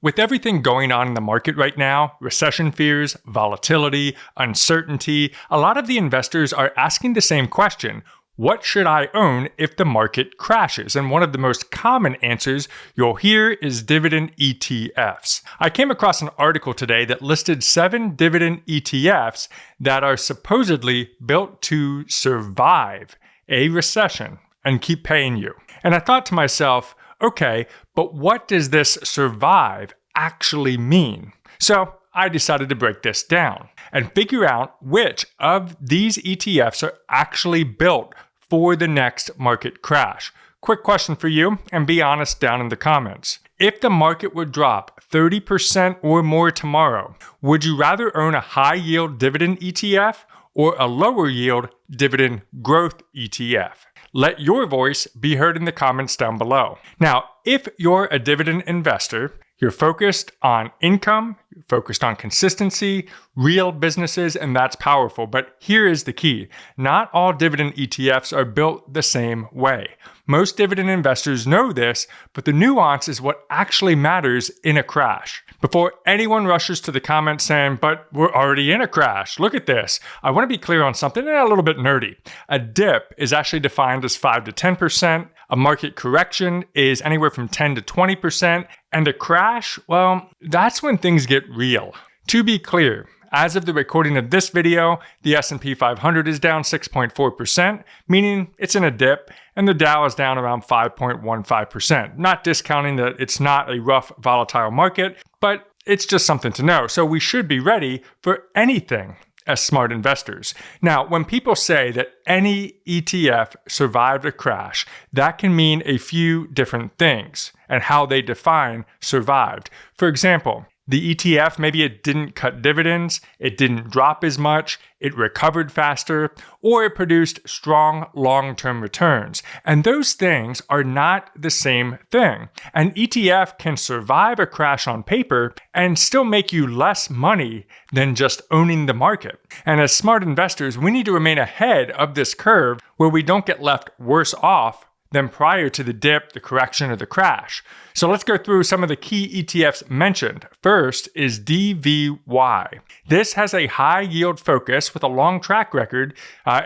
With everything going on in the market right now, recession fears, volatility, uncertainty, a lot of the investors are asking the same question: what should I own if the market crashes? And one of the most common answers you'll hear is dividend ETFs. I came across an article today that listed 7 dividend ETFs that are supposedly built to survive a recession and keep paying you. And I thought to myself, okay, but what does this survive actually mean? So I decided to break this down and figure out which of these ETFs are actually built for the next market crash. Quick question for you, and be honest down in the comments. If the market would drop 30% or more tomorrow, would you rather own a high-yield dividend ETF or a lower-yield dividend growth ETF? Let your voice be heard in the comments down below. Now, if you're a dividend investor, you're focused on income, you're focused on consistency, real businesses, and that's powerful. But here is the key. Not all dividend ETFs are built the same way. Most dividend investors know this, but the nuance is what actually matters in a crash. Before anyone rushes to the comments saying, but we're already in a crash, look at this, I want to be clear on something a little bit nerdy. A dip is actually defined as 5 to 10%. A market correction is anywhere from 10 to 20%. And a crash, well, that's when things get real. To be clear, as of the recording of this video, the S&P 500 is down 6.4%, meaning it's in a dip, and the Dow is down around 5.15%. Not discounting that it's not a rough, volatile market, but it's just something to know. So we should be ready for anything as smart investors. Now, when people say that any ETF survived a crash, that can mean a few different things and how they define survived. For example, the ETF, maybe it didn't cut dividends, it didn't drop as much, it recovered faster, or it produced strong long-term returns. And those things are not the same thing. An ETF can survive a crash on paper and still make you less money than just owning the market. And as smart investors, we need to remain ahead of this curve where we don't get left worse off than prior to the dip, the correction, or the crash. So let's go through some of the key ETFs mentioned. First is DVY. This has a high yield focus with a long track record,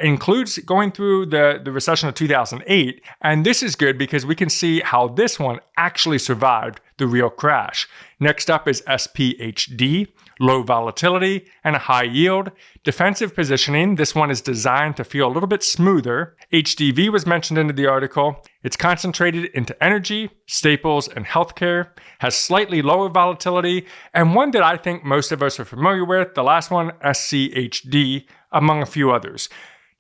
includes going through the recession of 2008. And this is good because we can see how this one actually survived the real crash. Next up is SCHD, low volatility and a high yield. Defensive positioning, this one is designed to feel a little bit smoother. HDV was mentioned in the article. It's concentrated into energy, staples, and healthcare, has slightly lower volatility, and one that I think most of us are familiar with, the last one, SCHD, among a few others.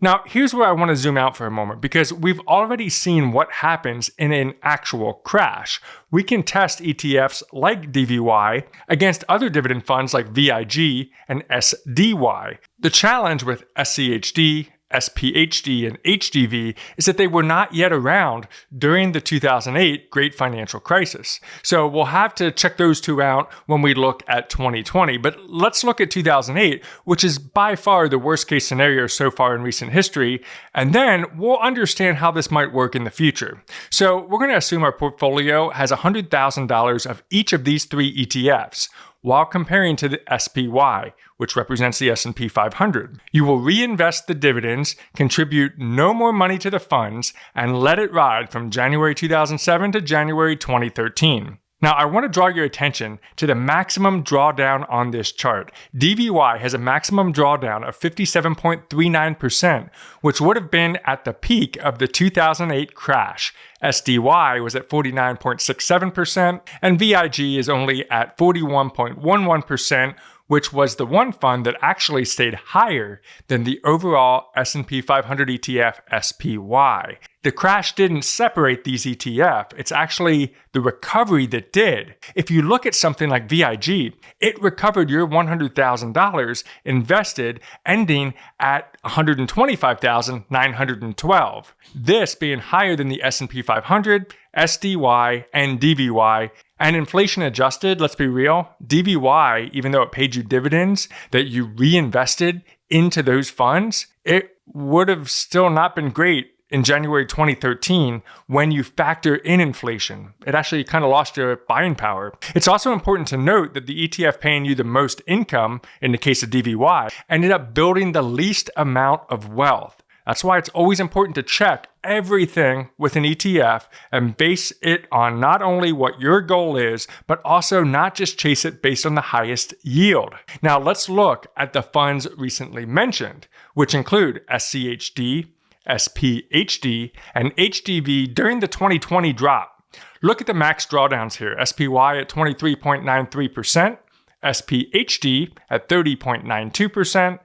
Now, here's where I want to zoom out for a moment because we've already seen what happens in an actual crash. We can test ETFs like DVY against other dividend funds like VIG and SDY. The challenge with SCHD, SPHD, and HDV is that they were not yet around during the 2008 Great Financial Crisis. So we'll have to check those two out when we look at 2020. But let's look at 2008, which is by far the worst case scenario so far in recent history. And then we'll understand how this might work in the future. So we're going to assume our portfolio has $100,000 of each of these 3 ETFs. While comparing to the SPY, which represents the S&P 500. You will reinvest the dividends, contribute no more money to the funds, and let it ride from January 2007 to January 2013. Now, I want to draw your attention to the maximum drawdown on this chart. DVY has a maximum drawdown of 57.39%, which would have been at the peak of the 2008 crash. SDY was at 49.67%, and VIG is only at 41.11%, which was the one fund that actually stayed higher than the overall S&P 500 ETF SPY. The crash didn't separate these ETF. It's actually the recovery that did. If you look at something like VIG, it recovered your $100,000 invested, ending at $125,912. This being higher than the S&P 500, SDY, and DVY. And inflation adjusted, let's be real, DVY, even though it paid you dividends that you reinvested into those funds, it would have still not been great in January 2013 when you factor in inflation. It actually kind of lost your buying power. It's also important to note that the ETF paying you the most income, in the case of DVY, ended up building the least amount of wealth. That's why it's always important to check everything with an ETF and base it on not only what your goal is, but also not just chase it based on the highest yield. Now let's look at the funds recently mentioned, which include SCHD, SPHD, and HDV during the 2020 drop. Look at the max drawdowns here. SPY at 23.93%, SPHD at 30.92%,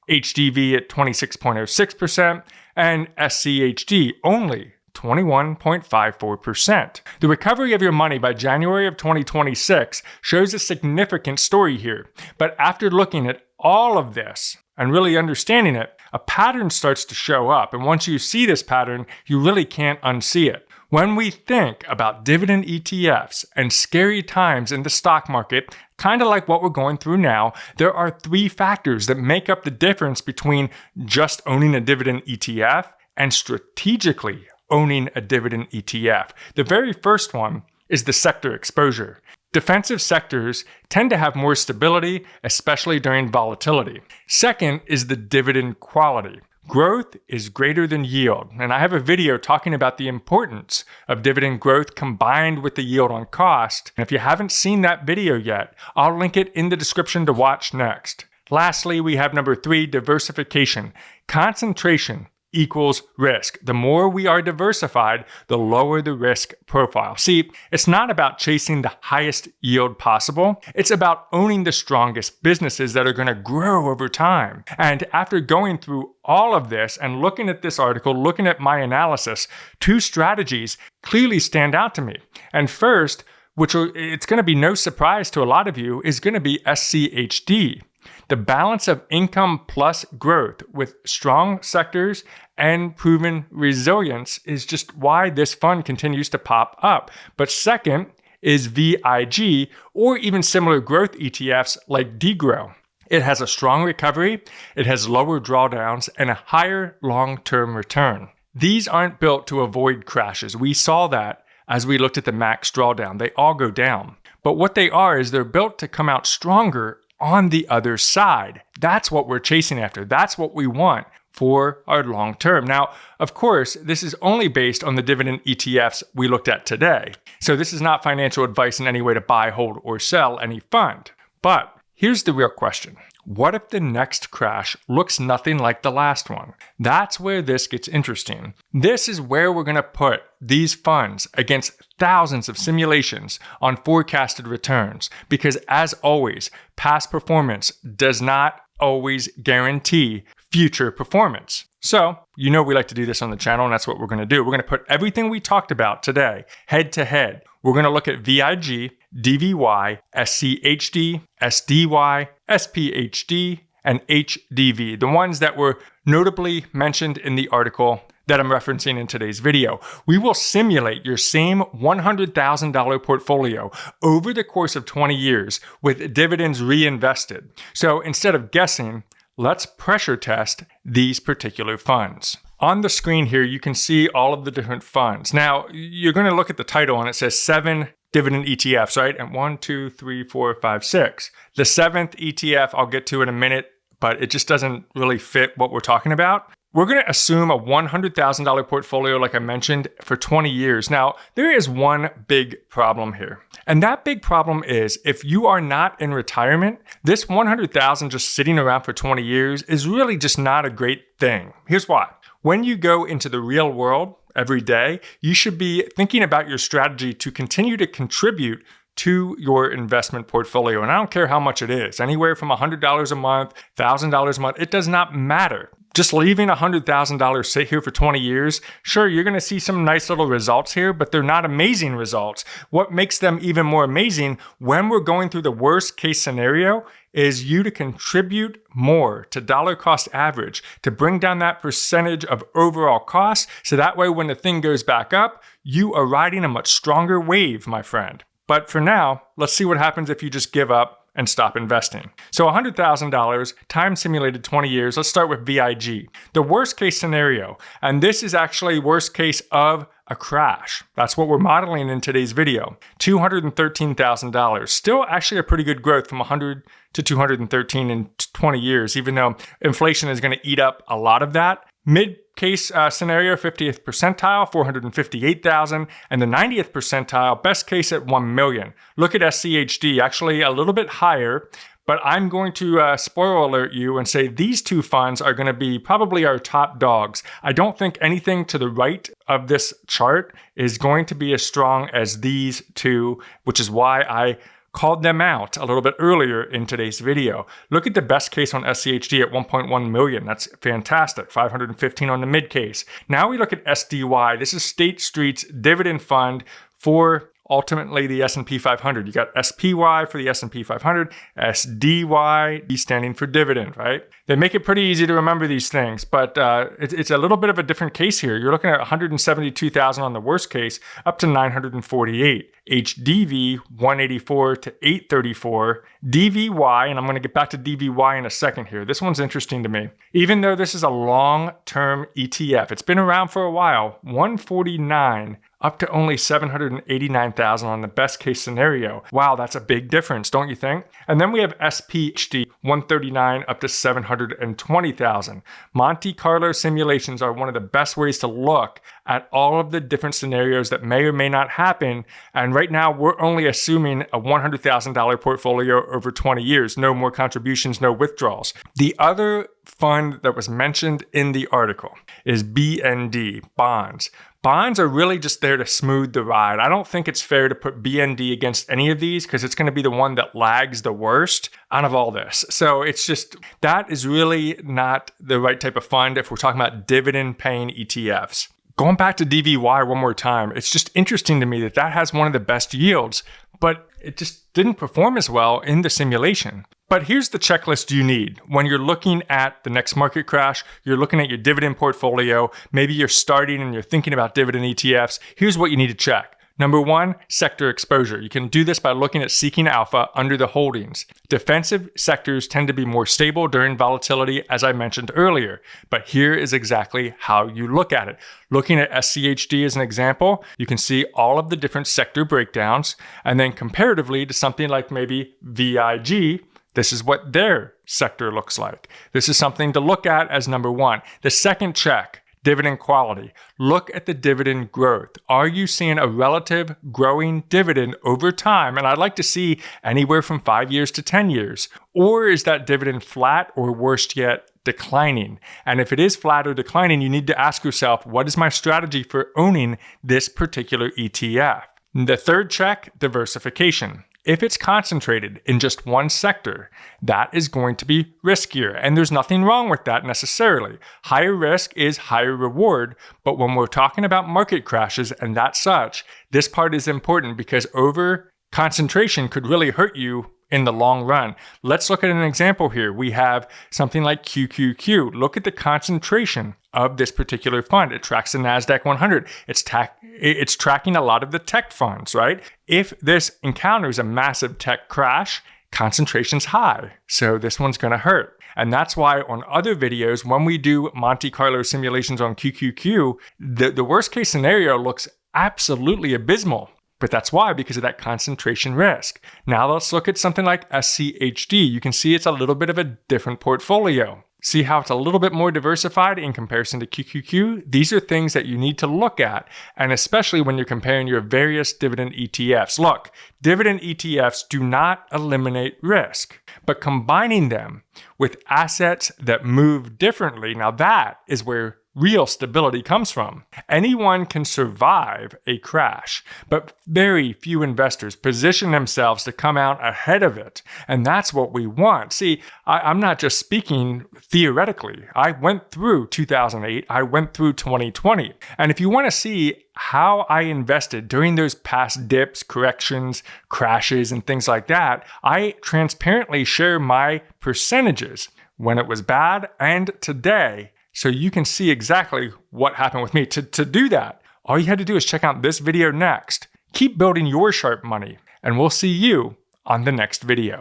HDV at 26.06%, and SCHD only 21.54%. The recovery of your money by January of 2026 shows a significant story here. But after looking at all of this and really understanding it, a pattern starts to show up. And once you see this pattern, you really can't unsee it. When we think about dividend ETFs and scary times in the stock market, kind of like what we're going through now, there are three factors that make up the difference between just owning a dividend ETF and strategically owning a dividend ETF. The very first one is the sector exposure. Defensive sectors tend to have more stability, especially during volatility. Second is the dividend quality. Growth is greater than yield, and I have a video talking about the importance of dividend growth combined with the yield on cost. And if you haven't seen that video yet, I'll link it in the description to watch next. Lastly, we have number 3, diversification. Concentration equals risk. The more we are diversified, the lower the risk profile. See, it's not about chasing the highest yield possible. It's about owning the strongest businesses that are going to grow over time. And after going through all of this and looking at this article, looking at my analysis, 2 strategies clearly stand out to me. And first, which it's going to be no surprise to a lot of you, is going to be SCHD. The balance of income plus growth with strong sectors and proven resilience is just why this fund continues to pop up. But second is VIG, or even similar growth ETFs like DGROW. It has a strong recovery, it has lower drawdowns, and a higher long-term return. These aren't built to avoid crashes. We saw that as we looked at the max drawdown. They all go down. But what they are is they're built to come out stronger on the other side. That's what we're chasing after. That's what we want for our long term. Now, of course, this is only based on the dividend ETFs we looked at today. So this is not financial advice in any way to buy, hold, or sell any fund. But here's the real question. What if the next crash looks nothing like the last one? That's where this gets interesting. This is where we're going to put these funds against thousands of simulations on forecasted returns. Because as always, past performance does not always guarantee future performance. So, you know we like to do this on the channel, and that's what we're going to do. We're going to put everything we talked about today head to head. We're going to look at VIG, DVY, SCHD, SDY, SPHD, and HDV, the ones that were notably mentioned in the article that I'm referencing in today's video. We will simulate your same $100,000 portfolio over the course of 20 years with dividends reinvested. So instead of guessing, let's pressure test these particular funds. On the screen here, you can see all of the different funds. Now, you're going to look at the title and it says 7 dividend ETFs, right? And 1, 2, 3, 4, 5, 6. The 7th ETF I'll get to in a minute, but it just doesn't really fit what we're talking about. We're going to assume a $100,000 portfolio, like I mentioned, for 20 years. Now, there is one big problem here. And that big problem is if you are not in retirement, this $100,000 just sitting around for 20 years is really just not a great thing. Here's why. When you go into the real world every day, you should be thinking about your strategy to continue to contribute to your investment portfolio. And I don't care how much it is, anywhere from $100 a month, $1,000 a month, it does not matter. Just leaving $100,000 sit here for 20 years, sure, you're going to see some nice little results here, but they're not amazing results. What makes them even more amazing when we're going through the worst case scenario is you to contribute more to dollar cost average to bring down that percentage of overall cost. So that way, when the thing goes back up, you are riding a much stronger wave, my friend. But for now, let's see what happens if you just give up and stop investing. So $100,000, time simulated 20 years. Let's start with VIG. The worst case scenario, and this is actually worst case of a crash. That's what we're modeling in today's video. $213,000. Still actually a pretty good growth from 100 to 213 in 20 years, even though inflation is going to eat up a lot of that. Mid-case scenario, 50th percentile, 458,000, and the 90th percentile, best case at 1 million. Look at SCHD, actually a little bit higher, but I'm going to spoiler alert you and say these two funds are going to be probably our top dogs. I don't think anything to the right of this chart is going to be as strong as these two, which is why I called them out a little bit earlier in today's video. Look at the best case on SCHD at 1.1 million. That's fantastic. 515 on the mid case. Now we look at SDY. This is State Street's dividend fund for ultimately the S&P 500. You got SPY for the S&P 500, SDY, D standing for dividend, right? They make it pretty easy to remember these things, but it's a little bit of a different case here. You're looking at 172,000 on the worst case, up to 948. HDV 184 to 834. DVY, and I'm going to get back to DVY in a second here. This one's interesting to me. Even though this is a long-term ETF, it's been around for a while, 149 up to only 789,000 on the best case scenario. Wow, that's a big difference, don't you think? And then we have SPHD, 139 up to 720,000. Monte Carlo simulations are one of the best ways to look at all of the different scenarios that may or may not happen. And right now, we're only assuming a $100,000 portfolio over 20 years. No more contributions, no withdrawals. The other fund that was mentioned in the article is BND, bonds. Bonds are really just there to smooth the ride. I don't think it's fair to put BND against any of these because it's going to be the one that lags the worst out of all this. So it's just, that is really not the right type of fund if we're talking about dividend paying ETFs. Going back to DVY one more time, it's just interesting to me that that has one of the best yields, but it just didn't perform as well in the simulation. But here's the checklist you need. When you're looking at the next market crash, you're looking at your dividend portfolio, maybe you're starting and you're thinking about dividend ETFs, here's what you need to check. Number one, sector exposure. You can do this by looking at seeking alpha under the holdings. Defensive sectors tend to be more stable during volatility, as I mentioned earlier. But here is exactly how you look at it. Looking at SCHD as an example, you can see all of the different sector breakdowns. And then comparatively to something like maybe VIG, this is what their sector looks like. This is something to look at as number one. The second check, dividend quality. Look at the dividend growth. Are you seeing a relative growing dividend over time? And I'd like to see anywhere from 5 years to 10 years. Or is that dividend flat or worse yet, declining? And if it is flat or declining, you need to ask yourself, what is my strategy for owning this particular ETF? The third check, diversification. If it's concentrated in just one sector, that is going to be riskier. And there's nothing wrong with that necessarily. Higher risk is higher reward. But when we're talking about market crashes and that such, this part is important because over concentration could really hurt you in the long run. Let's look at an example here. We have something like QQQ. Look at the concentration of this particular fund. It tracks the NASDAQ 100. It's tracking a lot of the tech funds, right? If this encounters a massive tech crash, concentration's high. So this one's going to hurt. And that's why on other videos, when we do Monte Carlo simulations on QQQ, the worst case scenario looks absolutely abysmal. But that's why, because of that concentration risk. Now let's look at something like SCHD. You can see it's a little bit of a different portfolio. See how it's a little bit more diversified in comparison to QQQ? These are things that you need to look at, and especially when you're comparing your various dividend ETFs. Look, dividend ETFs do not eliminate risk, but combining them with assets that move differently, now that is where real stability comes from. Anyone can survive a crash, but very few investors position themselves to come out ahead of it. And that's what we want. See, I'm not just speaking theoretically. I went through 2008. I went through 2020. And if you want to see how I invested during those past dips, corrections, crashes, and things like that, I transparently share my percentages when it was bad and today, so you can see exactly what happened with me. To do that, all you had to do is check out this video next. Keep building your Sharpe money, and we'll see you on the next video.